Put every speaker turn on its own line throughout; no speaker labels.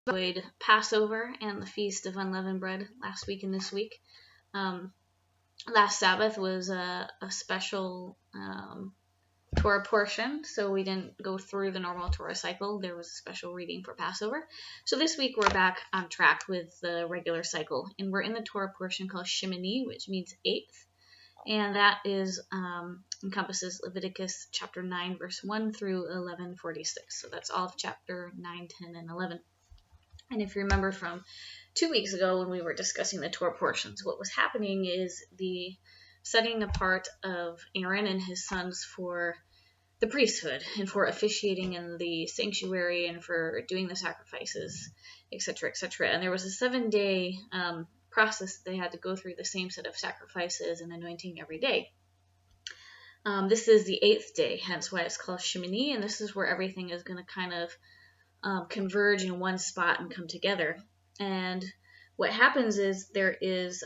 enjoyed Passover and the Feast of Unleavened Bread last week and this week. Last Sabbath was a special Torah portion, so we didn't go through the normal Torah cycle. There was a special reading for Passover. So this week we're back on track with the regular cycle, and we're in the Torah portion called Shemini, which means eighth, and that is encompasses Leviticus chapter 9, verse 1 through 11:46. So that's all of chapter 9, 10, and 11. And if you remember from 2 weeks ago when we were discussing the Torah portions, what was happening is the setting apart of Aaron and his sons for the priesthood and for officiating in the sanctuary and for doing the sacrifices, etc., etc. And there was a 7-day process they had to go through the same set of sacrifices and anointing every day. This is the 8th day, hence why it's called Shemini, and this is where everything is going to kind of converge in one spot and come together. And what happens is there is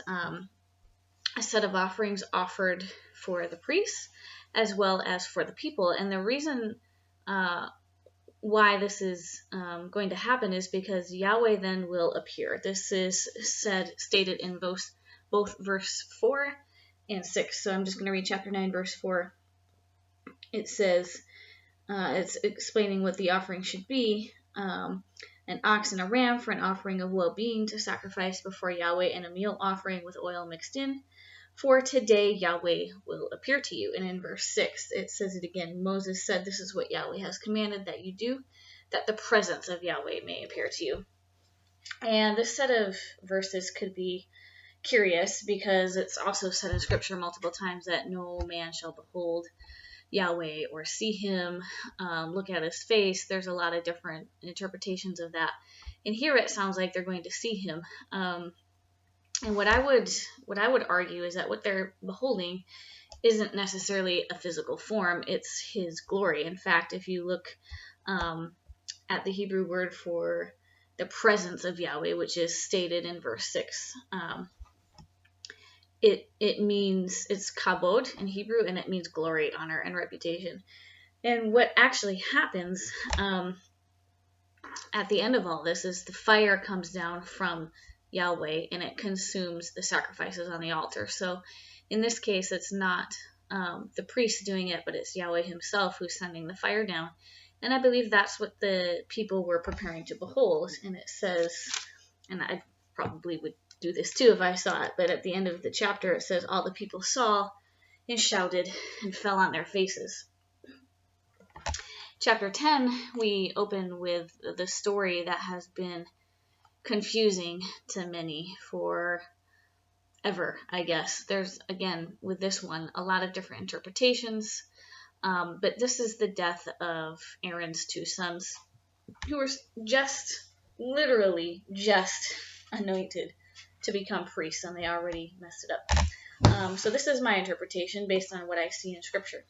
a set of offerings offered for the priests as well as for the people. And the reason why this is going to happen is because Yahweh then will appear. This is stated in both verse 4 and 6. So I'm just going to read chapter 9, verse 4. It says, it's explaining what the offering should be. An ox and a ram for an offering of well-being to sacrifice before Yahweh, and a meal offering with oil mixed in. For today Yahweh will appear to you. And in verse 6, it says it again. Moses said, this is what Yahweh has commanded that you do, that the presence of Yahweh may appear to you. And this set of verses could be curious because it's also said in Scripture multiple times that no man shall behold Yahweh or see him, look at his face. There's a lot of different interpretations of that. And here it sounds like they're going to see him. And what I would argue is that what they're beholding isn't necessarily a physical form, it's his glory. In fact, if you look at the Hebrew word for the presence of Yahweh, which is stated in verse 6, it means, it's kabod in Hebrew, and it means glory, honor, and reputation. And what actually happens at the end of all this is the fire comes down from Yahweh and it consumes the sacrifices on the altar. So in this case, it's not the priest doing it, but it's Yahweh himself who's sending the fire down. And I believe that's what the people were preparing to behold. And it says, and I probably would do this too if I saw it, but at the end of the chapter it says, all the people saw and shouted and fell on their faces. Chapter 10, we open with the story that has been confusing to many for ever, I guess. There's, again, with this one, a lot of different interpretations, but this is the death of Aaron's 2 sons, who were literally just anointed to become priests, and they already messed it up. So this is my interpretation based on what I see in Scripture.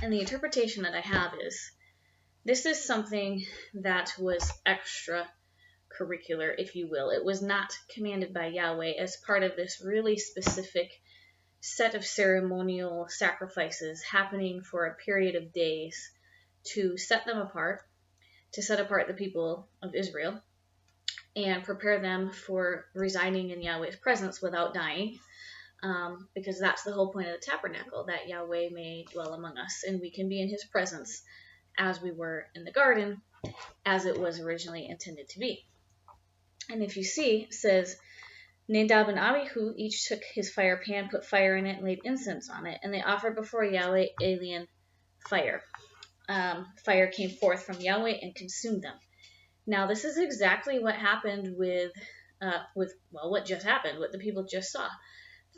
And the interpretation that I have is, this is something that was extracurricular, if you will. It was not commanded by Yahweh as part of this really specific set of ceremonial sacrifices happening for a period of days to set them apart, to set apart the people of Israel, and prepare them for residing in Yahweh's presence without dying, because that's the whole point of the tabernacle, that Yahweh may dwell among us, and we can be in his presence as we were in the garden, as it was originally intended to be. And if you see, it says, Nadab and Abihu each took his fire pan, put fire in it, and laid incense on it, and they offered before Yahweh alien fire. Fire came forth from Yahweh and consumed them. Now, this is exactly what happened with what just happened, what the people just saw.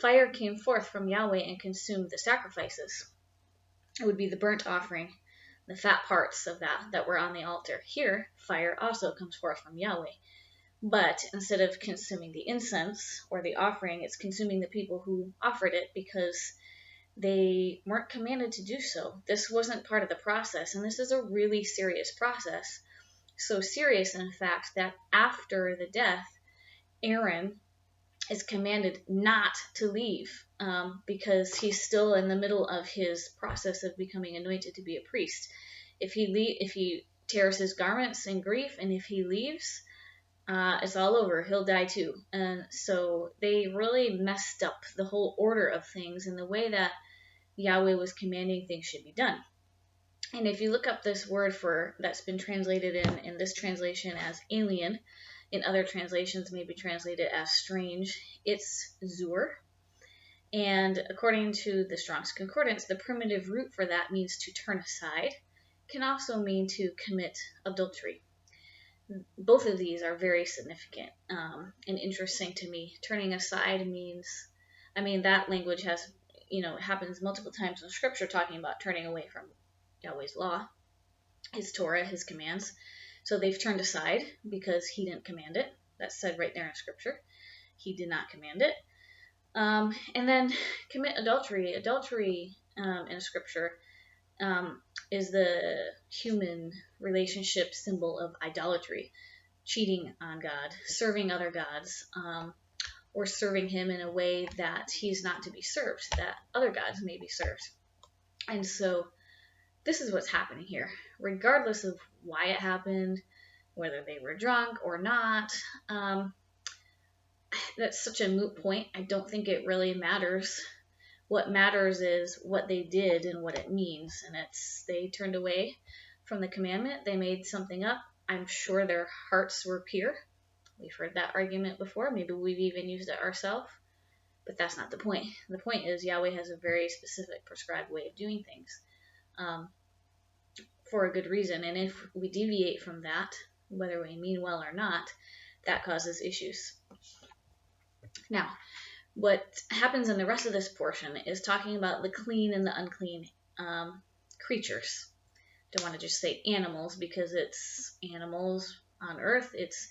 Fire came forth from Yahweh and consumed the sacrifices. It would be the burnt offering, the fat parts of that were on the altar. Here, fire also comes forth from Yahweh. But instead of consuming the incense or the offering, it's consuming the people who offered it because they weren't commanded to do so. This wasn't part of the process, and this is a really serious process. So serious, in fact, that after the death, Aaron is commanded not to leave because he's still in the middle of his process of becoming anointed to be a priest. If he tears his garments in grief, and if he leaves, it's all over. He'll die too. And so they really messed up the whole order of things and the way that Yahweh was commanding things should be done. And if you look up this word for that's been translated in this translation as alien, in other translations maybe translated as strange, it's zur. And according to the Strong's Concordance, the primitive root for that means to turn aside, can also mean to commit adultery. Both of these are very significant and interesting to me. Turning aside means, that language has, happens multiple times in Scripture talking about turning away from Yahweh's law, His Torah, His commands. So they've turned aside because He didn't command it. That's said right there in Scripture. He did not command it. And then commit adultery. Adultery in Scripture is the human relationship symbol of idolatry, cheating on God, serving other gods, or serving Him in a way that He's not to be served, that other gods may be served. And so this is what's happening here. Regardless of why it happened, whether they were drunk or not, that's such a moot point. I don't think it really matters. What matters is what they did and what it means. And they turned away from the commandment. They made something up. I'm sure their hearts were pure. We've heard that argument before. Maybe we've even used it ourselves. But that's not the point. The point is Yahweh has a very specific prescribed way of doing things for a good reason. And if we deviate from that, whether we mean well or not, that causes issues. Now, what happens in the rest of this portion is talking about the clean and the unclean creatures. Don't want to just say animals because it's animals on earth, it's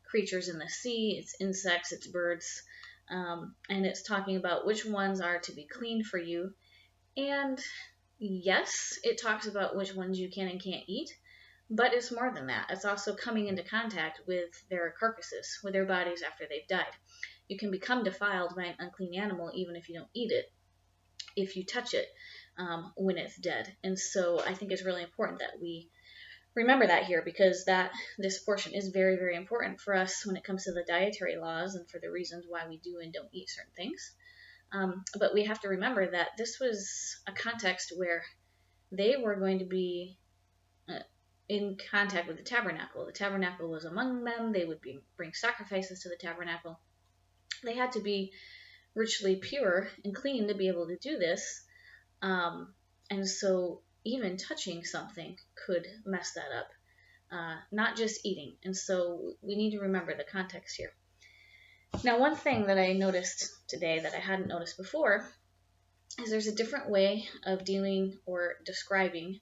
creatures in the sea, it's insects, it's birds, and it's talking about which ones are to be clean for you. And yes, it talks about which ones you can and can't eat, but it's more than that. It's also coming into contact with their carcasses, with their bodies after they've died. You can become defiled by an unclean animal even if you don't eat it, if you touch it when it's dead. And so I think it's really important that we remember that here, because this portion is very, very important for us when it comes to the dietary laws and for the reasons why we do and don't eat certain things. But we have to remember that this was a context where they were going to be in contact with the tabernacle. The tabernacle was among them. They would bring sacrifices to the tabernacle. They had to be ritually pure and clean to be able to do this. And so even touching something could mess that up, not just eating. And so we need to remember the context here. Now, one thing that I noticed today that I hadn't noticed before is there's a different way of dealing or describing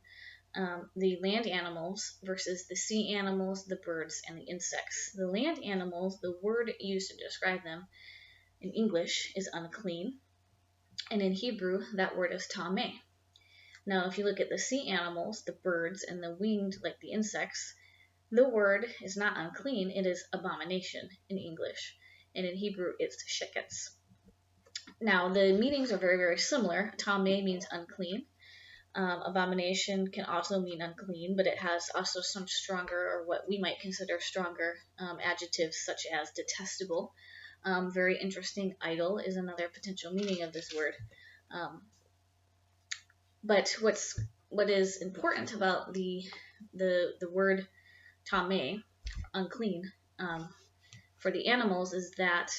the land animals versus the sea animals, the birds, and the insects. The land animals, the word used to describe them in English is unclean, and in Hebrew that word is tameh. Now if you look at the sea animals, the birds, and the winged like the insects, the word is not unclean, it is abomination in English, and in Hebrew it's sheketz. Now the meanings are very, very similar. Tameh means unclean. Abomination can also mean unclean, but it has also some stronger, or what we might consider stronger, adjectives such as detestable. Very interesting. Idol is another potential meaning of this word. But what is important about the word tameh, unclean, for the animals is that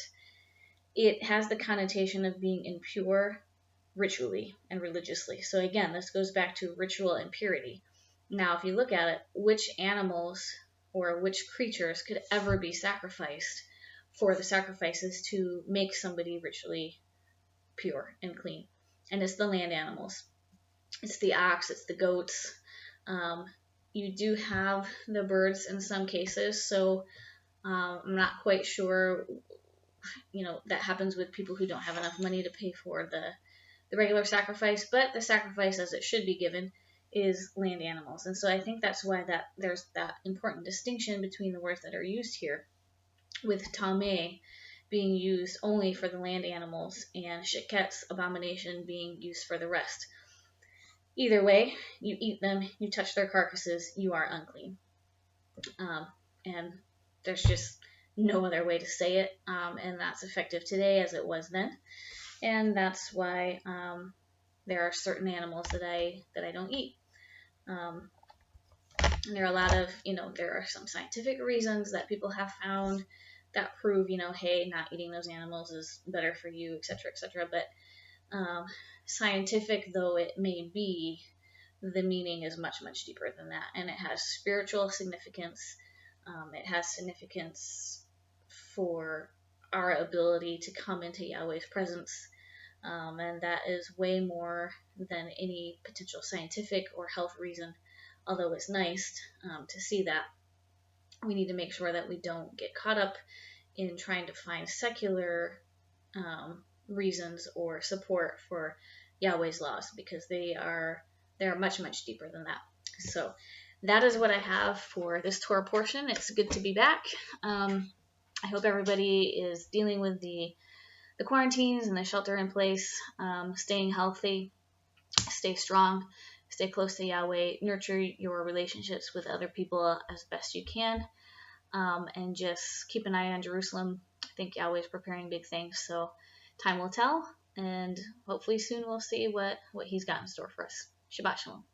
it has the connotation of being impure ritually and religiously. So again, this goes back to ritual and purity. Now, if you look at it, which animals or which creatures could ever be sacrificed for the sacrifices to make somebody ritually pure and clean? And it's the land animals. It's the ox, it's the goats. You do have the birds in some cases, so I'm not quite sure, that happens with people who don't have enough money to pay for the regular sacrifice, but the sacrifice as it should be given is land animals. And so I think that's why there's that important distinction between the words that are used here, with tameh being used only for the land animals and sheketz, abomination, being used for the rest. Either way, you eat them, you touch their carcasses, you are unclean. And there's just no other way to say it, and that's effective today as it was then. And that's why there are certain animals that I don't eat. And there are a lot of, there are some scientific reasons that people have found that prove, hey, not eating those animals is better for you, etc., etc. But scientific though it may be, the meaning is much, much deeper than that. And it has spiritual significance. It has significance for our ability to come into Yahweh's presence. And that is way more than any potential scientific or health reason. Although it's nice to see that, we need to make sure that we don't get caught up in trying to find secular reasons or support for Yahweh's laws, because they are much, much deeper than that. So that is what I have for this Torah portion. It's good to be back. I hope everybody is dealing with the quarantines and the shelter in place, staying healthy, stay strong, stay close to Yahweh, nurture your relationships with other people as best you can, and just keep an eye on Jerusalem. I think Yahweh is preparing big things, so time will tell, and hopefully soon we'll see what he's got in store for us. Shabbat Shalom.